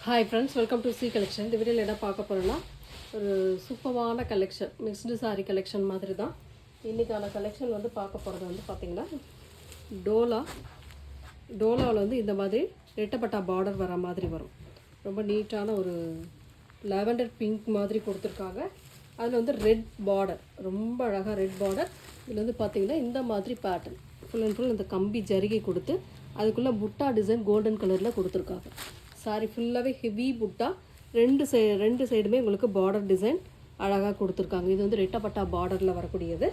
Hi friends, welcome to C collection. இந்த வீடியோவில் என்ன பார்க்க போகிறோன்னா, ஒரு சூப்பரான கலெக்ஷன், மிக்ஸ்டு சாரீ கலெக்ஷன் மாதிரி தான். இன்றைக்கான கலெக்ஷன் வந்து பார்க்க போகிறது வந்து பார்த்திங்கன்னா, டோலாவில் வந்து இந்த மாதிரி ரெட்டப்பட்டா பார்டர் வர மாதிரி வரும். ரொம்ப நீட்டான ஒரு லாவெண்டர் பிங்க் மாதிரி கொடுத்துருக்காங்க. அதில் வந்து ரெட் பார்டர், ரொம்ப அழகாக ரெட் பார்டர். இதில் வந்து பார்த்திங்கன்னா இந்த மாதிரி பேட்டர்ன் ஃபுல் அண்ட் ஃபுல் இந்த கம்பி ஜரிகை கொடுத்து அதுக்குள்ளே புட்டா டிசைன் கோல்டன் கலரில் கொடுத்துருக்காங்க. சாரி ஃபுல்லாகவே ஹெவி புட்டா, ரெண்டு சைடுமே உங்களுக்கு பார்டர் டிசைன் அழகாக கொடுத்துருக்காங்க. இது வந்து ரெட்டப்பட்டா பார்டரில் வரக்கூடியது,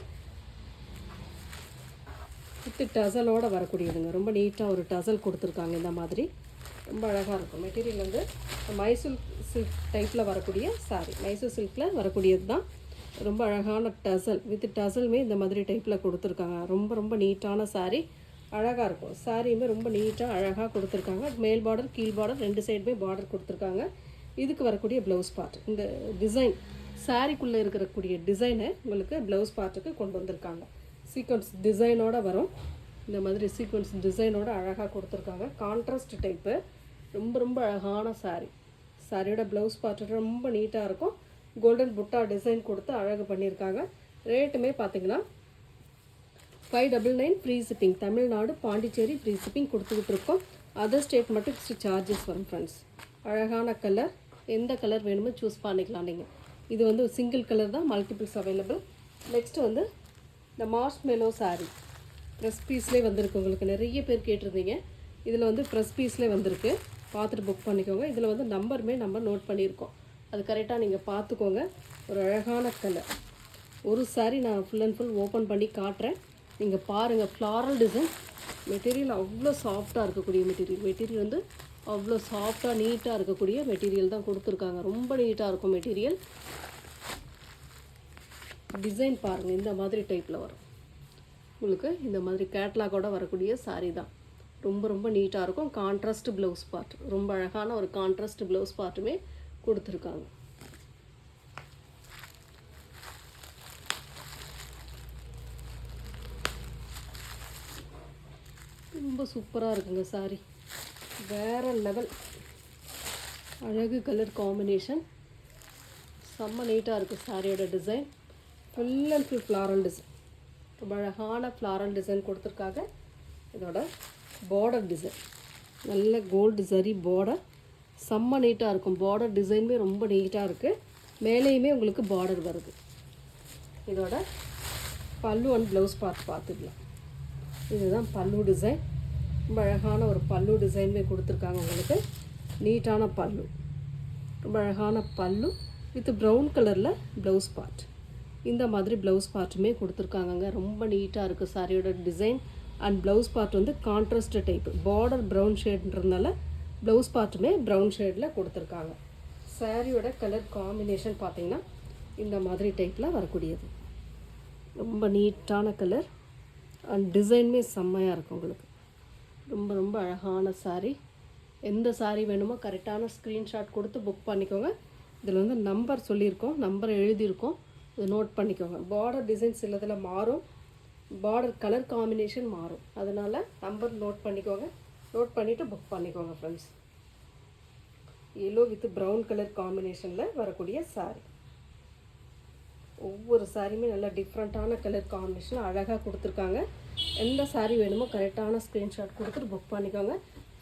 வித்து டசலோடு வரக்கூடியதுங்க. ரொம்ப நீட்டாக ஒரு டசல் கொடுத்துருக்காங்க. இந்த மாதிரி ரொம்ப அழகாக இருக்கும். மெட்டீரியல் வந்து மைசூர் சில்க் டைப்பில் வரக்கூடிய சாரி, மைசூர் சில்கில் வரக்கூடியது தான். ரொம்ப அழகான டசல் வித் டசலுமே இந்த மாதிரி டைப்பில் கொடுத்துருக்காங்க. ரொம்ப ரொம்ப நீட்டான சாரி, அழகாக இருக்கும். சாரியுமே ரொம்ப நீட்டாக அழகாக கொடுத்துருக்காங்க. மேல் பார்டர் கீழ் பார்டர் ரெண்டு சைடுமே பார்டர் கொடுத்துருக்காங்க. இதுக்கு வரக்கூடிய ப்ளவுஸ் பார்ட், இந்த டிசைன் சாரிக்குள்ளே இருக்கக்கூடிய டிசைனை உங்களுக்கு ப்ளவுஸ் பார்ட்டுக்கு கொண்டு வந்திருக்காங்க. சீக்வன்ஸ் டிசைனோடு வரும். இந்த மாதிரி சீக்வன்ஸ் டிசைனோடு அழகாக கொடுத்துருக்காங்க. கான்ட்ராஸ்ட் டைப்பு, ரொம்ப ரொம்ப அழகான சாரி. சாரியோட ப்ளவுஸ் பார்ட்டு ரொம்ப நீட்டாக இருக்கும். கோல்டன் புட்டா டிசைன் கொடுத்து அழகு பண்ணியிருக்காங்க. ரேட்டுமே பார்த்திங்கன்னா 599 free shipping. Tamil Nadu Pondicherry free shipping கொடுத்துக்கிட்டு இருக்கோம். அதர் ஸ்டேட் மட்டும் சார்ஜஸ் வரும் ஃப்ரெண்ட்ஸ். அழகான கலர், எந்த கலர் வேணுமோ சூஸ் பண்ணிக்கலாம் நீங்கள். இது வந்து சிங்கிள் கலர் தான், மல்டிபிள்ஸ் அவைலபிள். நெக்ஸ்ட்டு வந்து இந்த மார்ஷ் மெலோ சாரீ ப்ரெஸ் பீஸ்லேயே வந்திருக்கு. உங்களுக்கு நிறைய பேர் கேட்டிருந்தீங்க. இதில் வந்து ப்ரெஸ் பீஸ்லேயே வந்திருக்கு, பார்த்துட்டு புக் பண்ணிக்கோங்க. இதில் வந்து நம்பர் நோட் பண்ணியிருக்கோம், அது கரெக்டாக நீங்கள் பார்த்துக்கோங்க. ஒரு அழகான கலர். ஒரு சாரீ நான் ஃபுல் அண்ட் ஃபுல் ஓப்பன் பண்ணி காட்டுறேன், நீங்கள் பாருங்கள். ஃப்ளாரல் டிசைன் மெட்டீரியல் அவ்வளோ சாஃப்டாக இருக்கக்கூடிய மெட்டீரியல் வந்து அவ்வளோ சாஃப்டாக நீட்டாக இருக்கக்கூடிய மெட்டீரியல் தான் கொடுத்துருக்காங்க. ரொம்ப நீட்டாக இருக்கும் மெட்டீரியல். டிசைன் பாருங்கள், இந்த மாதிரி டைப்பில் வரும் உங்களுக்கு. இந்த மாதிரி கேட்லாகோட வரக்கூடிய சாரீ தான். ரொம்ப ரொம்ப நீட்டாக இருக்கும். கான்ட்ராஸ்ட் ப்ளவுஸ் பார்ட், ரொம்ப அழகான ஒரு கான்ட்ராஸ்ட் ப்ளவுஸ் பார்ட்டுமே கொடுத்துருக்காங்க. ரொம்ப சூப்பராக இருக்குங்க சாரி, வேறு லெவல். அழகு கலர் காம்பினேஷன், செம்ம நீட்டாக இருக்குது. சாரியோட design full and full floral design, ரொம்ப அழகான ஃப்ளாரல் டிசைன் கொடுத்துருக்காங்க. இதோட பார்டர் டிசைன் நல்ல கோல்டு சரி பார்டர், செம்ம நீட்டாக இருக்கும். பார்டர் டிசைனுமே ரொம்ப நீட்டாக இருக்குது. மேலேயுமே உங்களுக்கு பார்டர் வருது. இதோட பல்லு அண்ட் ப்ளவுஸ் பார்த்துக்கலாம். இதுதான் பல்லு டிசைன். ரொம்ப அழகான ஒரு பல்லு டிசைனுமே கொடுத்துருக்காங்க உங்களுக்கு. நீட்டான பல்லு, ரொம்ப அழகான பல்லு வித் ப்ரௌன் கலரில் ப்ளவுஸ் பார்ட். இந்த மாதிரி ப்ளவுஸ் பார்ட்டுமே கொடுத்துருக்காங்கங்க. ரொம்ப நீட்டாக இருக்குது சாரியோட டிசைன். அண்ட் ப்ளவுஸ் பார்ட் வந்து கான்ட்ராஸ்ட் டைப்பு, பார்டர் ப்ரௌன் ஷேட்ன்றதுனால ப்ளவுஸ் பார்ட்டுமே ப்ரௌன் ஷேடில் கொடுத்துருக்காங்க. சாரியோட கலர் காம்பினேஷன் பார்த்திங்கன்னா இந்த மாதிரி டைப்பில் வரக்கூடியது. ரொம்ப நீட்டான கலர் அண்ட் டிசைனுமே செம்மையாக இருக்கும் உங்களுக்கு. ரொம்ப ரொம்ப அழகான சாரீ. எந்த சாரீ வேணுமோ கரெக்டான ஸ்க்ரீன்ஷாட் கொடுத்து புக் பண்ணிக்கோங்க. இதில் வந்து நம்பர் சொல்லியிருக்கோம், நம்பர் எழுதியிருக்கோம், இதை நோட் பண்ணிக்கோங்க. பார்டர் டிசைன்ஸ் சிலதில் மாறும், பார்டர் கலர் காம்பினேஷன் மாறும், அதனால் நம்பர் நோட் பண்ணிக்கோங்க. நோட் பண்ணிவிட்டு புக் பண்ணிக்கோங்க friends. Yellow with brown colour காம்பினேஷனில் வரக்கூடிய சாரீ. ஒவ்வொரு சாரியுமே நல்லா டிஃப்ரெண்ட்டான கலர் காம்பினேஷன் அழகாக கொடுத்துருக்காங்க. எந்த சாரீ வேணுமோ கரெக்டான ஸ்க்ரீன்ஷாட் கொடுத்துட்டு புக் பண்ணிக்கோங்க.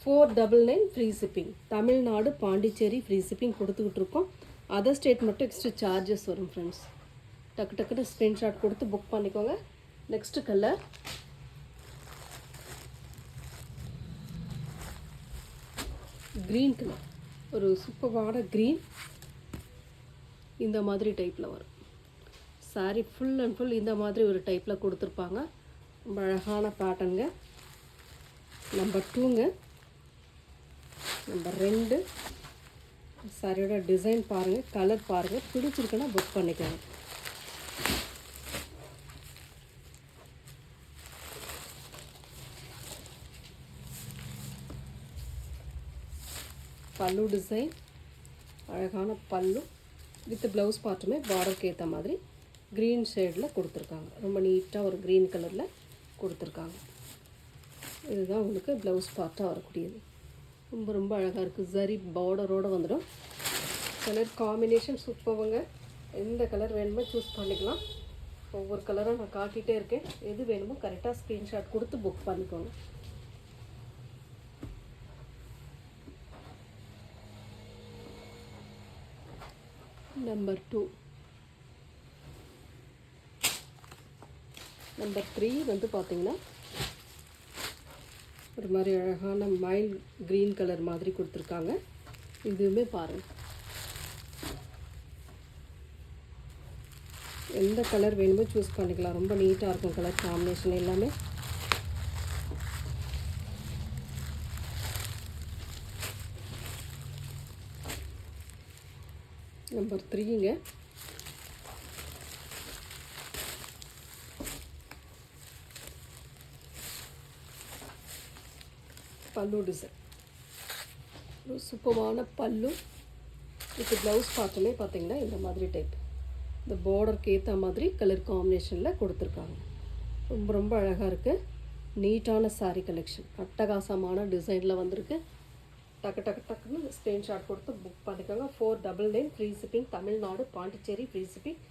499 free shipping. Tamil Nadu Pondicherry free shipping கொடுத்துக்கிட்டு இருக்கோம். அதர் ஸ்டேட் மட்டும் எக்ஸ்ட்ரா சார்ஜஸ் வரும் ஃப்ரெண்ட்ஸ். டக்குன்னு ஸ்க்ரீன்ஷாட் கொடுத்து புக் பண்ணிக்கோங்க. நெக்ஸ்ட்டு கலர் க்ரீன் கலர், ஒரு சூப்பரான க்ரீன். இந்த மாதிரி டைப்பில் வரும் சாரீ. ஃபுல் அண்ட் ஃபுல் இந்த மாதிரி ஒரு டைப்பில் கொடுத்துருப்பாங்க. ரொம்ப அழகான பேட்டர்னுங்க. நம்பர் 2ங்க. நம்பர் 2 சாரியோட டிசைன் பாருங்கள், கலர் பாருங்கள். பிடிச்சிருக்குன்னா புக் பண்ணிக்கோங்க. பல்லு டிசைன், அழகான பல்லு வித் ப்ளவுஸ் பார்ட்டுமே பார்டருக்கு ஏற்ற மாதிரி க்ரீன் ஷேடில் கொடுத்துருக்காங்க. ரொம்ப நீட்டாக ஒரு க்ரீன் கலரில் கொடுத்துருக்காங்க. இதுதான் உங்களுக்கு ப்ளவுஸ் பார்ட்டாக வரக்கூடியது. ரொம்ப ரொம்ப அழகாக இருக்குது. சரி பார்டரோடு வந்துடும். கலர் காம்பினேஷன் சூப்பருங்க. எந்த கலர் வேணுமோ சூஸ் பண்ணிக்கலாம். ஒவ்வொரு கலராக நான் காட்டிகிட்டே இருக்கேன். எது வேணுமோ கரெக்டாக ஸ்க்ரீன்ஷாட் கொடுத்து புக் பண்ணிக்கோங்க. நம்பர் 2. நம்பர் 3 வந்து பார்த்திங்கன்னா ஒரு மாதிரி அழகான மைல்ட் க்ரீன் கலர் மாதிரி கொடுத்துருக்காங்க. இதுவுமே பாருங்கள், எந்த கலர் வேணுமோ சூஸ் பண்ணிக்கலாம். ரொம்ப நீட்டாக இருக்கும் கலர் காம்பினேஷன் எல்லாமே. நம்பர் 3ங்க. பல்லு டிசைன் ஒரு சூப்பரான பல்லு வித் ப்ளவுஸ் பார்ட்டுமே பார்த்திங்கன்னா இந்த மாதிரி டைப். இந்த பார்டருக்கு ஏற்ற மாதிரி கலர் காம்பினேஷனில் கொடுத்துருக்காங்க. ரொம்ப ரொம்ப அழகாக இருக்குது. நீட்டான சாரீ கலெக்ஷன், அட்டகாசமான டிசைனில் வந்திருக்கு. டக்கு டக்கு டக்குன்னு ஸ்க்ரீன்ஷாட் கொடுத்து புக் பண்ணிக்கோங்க. 499 free shipping. Tamil Nadu Pondicherry free shipping.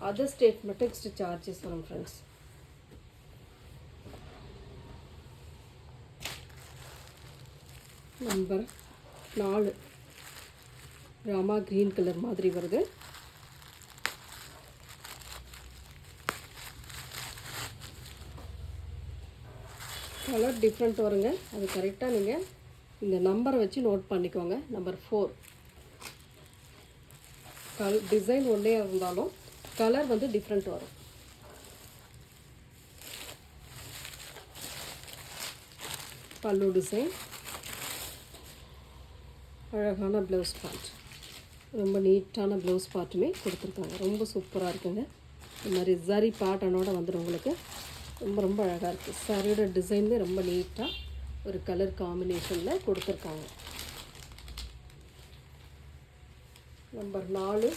Other state மட்டும் எக்ஸ்ட்ரா சார்ஜஸ் வரும் friends. Number 4 Rama green colour மாதிரி வருது. கலர் டிஃப்ரெண்ட் வருங்க. அது கரெக்டாக நீங்கள் இந்த நம்பரை வச்சு நோட் பண்ணிக்கோங்க. நம்பர் 4 டிசைன் ஒன்றே இருந்தாலும் கலர் வந்து டிஃப்ரெண்ட் வரும். பல்லு டிசைன், அழகான ப்ளவுஸ் பார்ட், ரொம்ப நீட்டான ப்ளவுஸ் பார்ட்டுமே கொடுத்துருக்காங்க. ரொம்ப சூப்பராக இருக்குங்க. இந்த மாதிரி ஜரி பேட்டர்னோட வந்துடும் உங்களுக்கு. ரொம்ப ரொம்ப அழகாக இருக்குது. சாரியோட டிசைனுமே ரொம்ப நீட்டாக ஒரு கலர் காம்பினேஷனில் கொடுத்துருக்காங்க. நம்பர் 4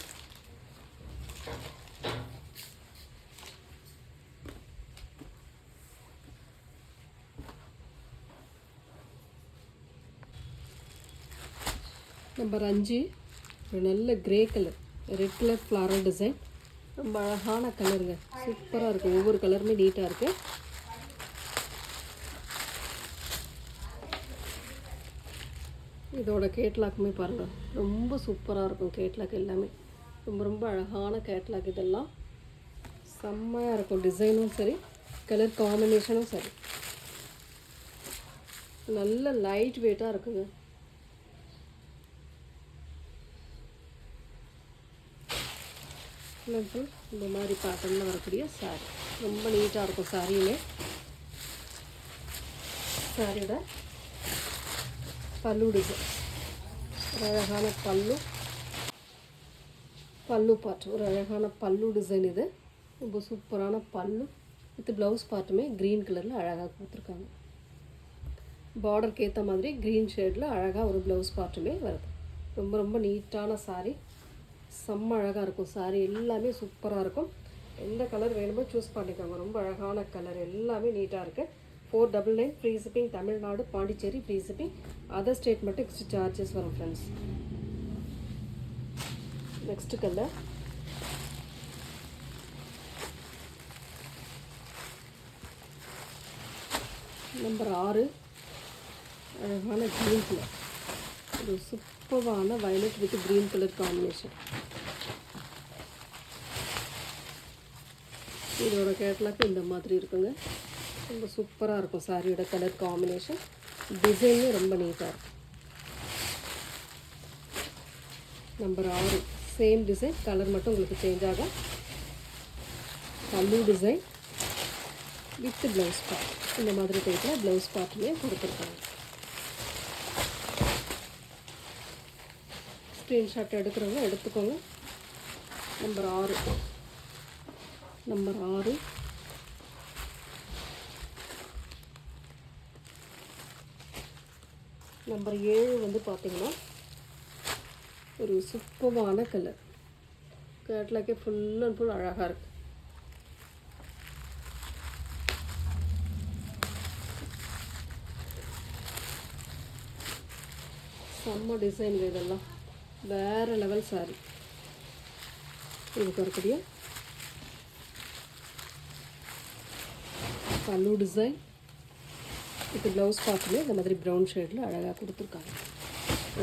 நம்பர் 5 ஒரு நல்ல grey colour, red colour floral design. ரொம்ப அழகான கலருங்க, சூப்பராக இருக்குது. ஒவ்வொரு கலருமே நீட்டாக இருக்குது. இதோட கேட்லாக்குமே பாருங்கள், ரொம்ப சூப்பராக இருக்கும். கேட்லாக் எல்லாமே ரொம்ப ரொம்ப அழகான கேட்லாக். இதெல்லாம் செம்மையாக இருக்கும். டிசைனும் சரி, கலர் காம்பினேஷனும் சரி, நல்ல லைட் வெயிட்டாக இருக்குங்க. இந்த மாதிரி பேட்டர்னில் வரக்கூடிய சாரீ ரொம்ப நீட்டாக இருக்கும். சாரியுமே சாரியோட பல்லு டிசைன், ஒரு அழகான பல்லு பார்ட், ஒரு அழகான பல்லு டிசைன். இது ரொம்ப சூப்பரான பல்லு வித் ப்ளவுஸ் பார்ட்டுமே க்ரீன் கலரில் அழகாக கொடுத்துருக்காங்க. பார்டருக்கு ஏற்ற மாதிரி க்ரீன் ஷேடில் அழகாக ஒரு ப்ளவுஸ் பார்ட்டுமே வருது. ரொம்ப ரொம்ப நீட்டான சாரீ, செம்ம அழகாக இருக்கும். சாரீ எல்லாமே சூப்பராக இருக்கும். எந்த கலர் வேணுமோ சூஸ் பண்ணிக்கோங்க. ரொம்ப அழகான கலர், எல்லாமே நீட்டாக இருக்குது. 499 free shipping. Tamil Nadu Pondicherry free shipping. Other state மட்டும் எக்ஸ்ட்ரா சார்ஜஸ் வரும் ஃப்ரெண்ட்ஸ். நெக்ஸ்ட் கலர் நம்பர் 6 அழகான க்ரீன் கலர், ஒரு சூப்பரான violet with green colour combination. இதோட கேட்லாக்கு இந்த மாதிரி இருக்குங்க. ரொம்ப சூப்பராக இருக்கும். சாரியோட கலர் காம்பினேஷன், டிசைனும் ரொம்ப நீட்டாக இருக்கும். நம்பர் 6 சேம் டிசைன், கலர் மட்டும் உங்களுக்கு சேஞ்ச் ஆகும். பல்லு டிசைன் வித் ப்ளவுஸ் பார்ட், இந்த மாதிரி டைப்பில் ப்ளவுஸ் பார்ட்டுமே கொடுத்துருக்காங்க. ஸ்க்ரீன்ஷாட் எடுக்கிறவங்க எடுத்துக்கோங்க. நம்பர் 6 நம்பர் 7 வந்து பார்த்திங்கன்னா ஒரு சூப்பரான கலர். கேட்லாக்கே ஃபுல் அண்ட் ஃபுல் அழகாக இருக்குது. செம்ம டிசைன் இதெல்லாம் வேறு லெவல் saree. இதுக்கு வரக்கூடிய பல்லு டிசைன். இது ப்ளவுஸ் பார்த்துமே இந்த மாதிரி ப்ரௌன் ஷேடில் அழகாக கொடுத்துருக்காங்க.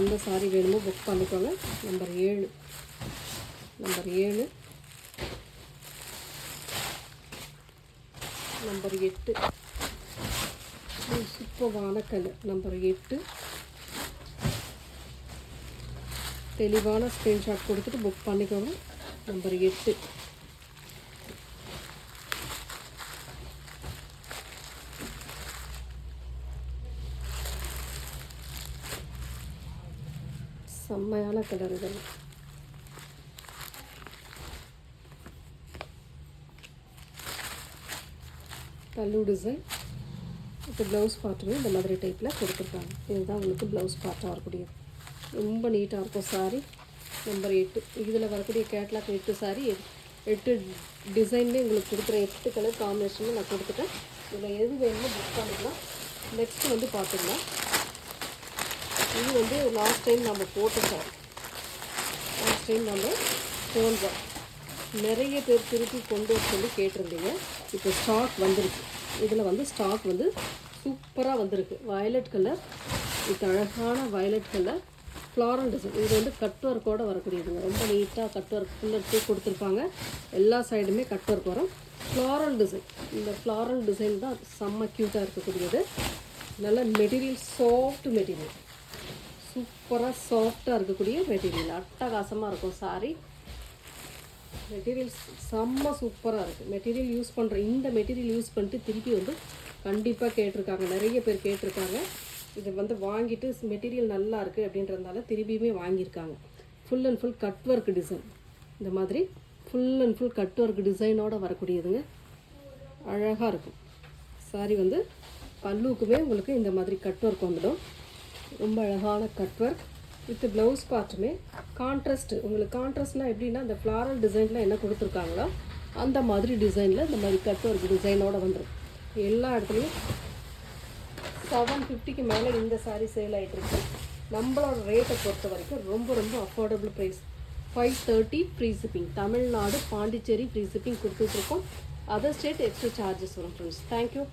எந்த சாரீ வேணுமோ புக் பண்ணிக்கோங்க. நம்பர் 7 நம்பர் 8 சூப்பரான கலர். நம்பர் 8 தெளிவான ஸ்க்ரீன்ஷாட் கொடுத்துட்டு புக் பண்ணிக்கோங்க. நம்பர் 8 செம்மையான கலர் இதெல்லாம். பல்லு டிசைன். இப்போ ப்ளவுஸ் பார்ட்டுமே இந்த மாதிரி டைப்பில் கொடுத்துருக்காங்க. இதுதான் உங்களுக்கு ப்ளவுஸ் பார்ட்டாக வரக்கூடியது. ரொம்ப நீட்டாக இருக்கும் சாரீ. நம்பர் 8 இதில் வரக்கூடிய கேட்லாக் 8 சாரீ 8 டிசைன்லேயே உங்களுக்கு கொடுக்குற 8 கலர் காம்பினேஷனும் நான் கொடுத்துட்டேன். இதில் எது வேணுமோ புக் பண்ணிக்கலாம். நெக்ஸ்ட்டு வந்து பார்த்துக்கலாம். இது வந்து லாஸ்ட் டைம் நம்ம போட்ட சாரி. லாஸ்ட் டைம் நம்ம போடுறோம். நிறைய பேர் திருப்பி கொண்டு வர சொல்லி கேட்டிருந்தீங்க. இப்போ ஸ்டாக் வந்திருக்கு. இதில் வந்து ஸ்டாக் வந்து சூப்பராக வந்திருக்கு. Violet colour. இது அழகான வயலட் கலர் ஃப்ளாரல் டிசைன். இது வந்து கட் ஒர்க்கோடு வரக்கூடியதுங்க. ரொம்ப நீட்டாக கட் ஒர்க் ஃபுல்லட்டு கொடுத்துருப்பாங்க. எல்லா சைடுமே கட் ஒர்க் வரும். Floral design. இந்த ஃப்ளாரல் டிசைன் தான் செம்ம க்யூட்டாக இருக்கக்கூடியது. நல்ல மெட்டீரியல் சாஃப்ட் மெட்டீரியல். சூப்பராக சாஃப்டாக இருக்கக்கூடிய மெட்டீரியல். அட்டகாசமாக இருக்கும் சாரீ. மெட்டீரியல் செம்ம சூப்பராக இருக்குது. மெட்டீரியல் யூஸ் பண்ணுற இந்த மெட்டீரியல் யூஸ் பண்ணிட்டு திருப்பி வந்து கண்டிப்பாக கேட்டிருக்காங்க. நிறைய பேர் கேட்டிருக்காங்க. இது வந்து வாங்கிட்டு மெட்டீரியல் நல்லா இருக்குது அப்படின்றதுனால திரும்பியுமே வாங்கியிருக்காங்க. Full and full cut work design. இந்த மாதிரி full and full cut work டிசைனோடு வரக்கூடியதுங்க. அழகாக இருக்கும் சாரீ. வந்து பல்லுக்குமே உங்களுக்கு இந்த மாதிரி கட் ஒர்க் வந்துடும். ரொம்ப அழகான கட் ஒர்க் வித் ப்ளவுஸ் பார்ட்டுமே கான்ட்ராஸ்ட்டு. உங்களுக்கு கான்ட்ராஸ்ட்னால் எப்படின்னா இந்த ஃப்ளாரல் டிசைனில் என்ன கொடுத்துருக்காங்களோ அந்த மாதிரி டிசைனில் இந்த மாதிரி கட் ஒர்க் டிசைனோடு வந்துடும். எல்லா இடத்துலையும் 750க்கு மேலே இந்த சாரீ சேல் ஆகிட்டுருக்கு. நம்மளோட ரேட்டை பொறுத்த வரைக்கும் ரொம்ப ரொம்ப affordable price. 530 free shipping. Tamil Nadu Pondicherry free shipping கொடுத்துட்ருக்கோம். அதர் ஸ்டேட் எக்ஸ்ட்ரா சார்ஜஸ் வரும் ஃப்ரெண்ட்ஸ். தேங்க்யூ.